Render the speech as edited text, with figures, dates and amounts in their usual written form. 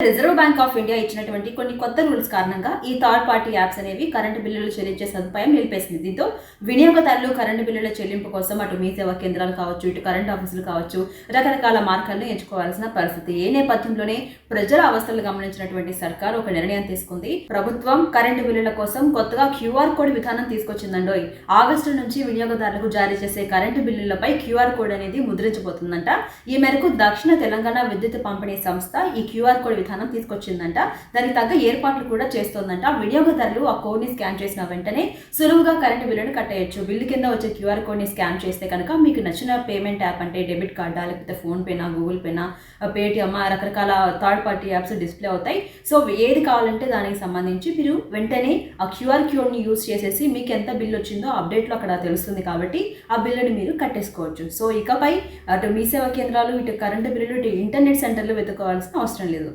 Reserve bank of India ఇచ్చినటువంటి కొన్ని కొత్త రూల్స్ కారణంగా ఈ థర్డ్ పార్టీ యాప్స్ అనేవి కరెంటు బిల్లులు చెల్లించే సదుపాయం నిలిపేసింది. దీంతో వినియోగదారులు కరెంటు బిల్లుల చెల్లింపు కోసం అటు మీ సేవా కేంద్రాలు కావచ్చు, ఇటు కరెంటు ఆఫీసులు కావచ్చు, రకరకాల మార్గాలను ఎంచుకోవాల్సిన పరిస్థితి. ఏ నేపథ్యంలోనే ప్రజల అవస్థలు గమనించినటువంటి సర్కార్ ఒక నిర్ణయం తీసుకుంది. ప్రభుత్వం కరెంటు బిల్లుల కోసం కొత్తగా క్యూఆర్ కోడ్ విధానం తీసుకొచ్చిందండోయ్. ఆగస్టు నుంచి వినియోగదారులకు జారీ చేసే కరెంటు బిల్లులపై క్యూఆర్ కోడ్ అనేది ముద్రించబోతుందంట. ఈ మేరకు దక్షిణ తెలంగాణ విద్యుత్ పంపిణీ సంస్థ ఈ క్యూఆర్ కోడ్ విధానం తీసుకొచ్చిందంట. దానికి తగ్గ ఏర్పాట్లు కూడా చేస్తోందంట. వినియోగదారులు ఆ కోడ్ ని స్కాన్ చేసిన వెంటనే సులువుగా కరెంటు బిల్లును కట్టేయచ్చు. బిల్లు కింద వచ్చే క్యూఆర్ కోడ్ ని స్కాన్ చేస్తే కనుక మీకు నచ్చిన పేమెంట్ యాప్ అంటే డెబిట్ కార్డా, లేకపోతే ఫోన్ పేనా, గూగుల్ పేనా, పేటిఎం, రకరకాల థర్డ్ పార్టీ యాప్స్ డిస్ప్లే అవుతాయి. సో ఏది కావాలంటే దానికి సంబంధించి మీరు వెంటనే ఆ క్యూఆర్ కోడ్ ని యూజ్ చేసేసి మీకు ఎంత బిల్ వచ్చిందో అప్డేట్లో అక్కడ తెలుస్తుంది కాబట్టి ఆ బిల్లుని మీరు కట్టేసుకోవచ్చు. సో ఇకపై అటు మీ సేవా కేంద్రాలు, ఇటు కరెంటు బిల్లులు, ఇటు ఇంటర్నెట్ సెంటర్లు వెతుక్కోవాల్సిన అవసరం లేదు.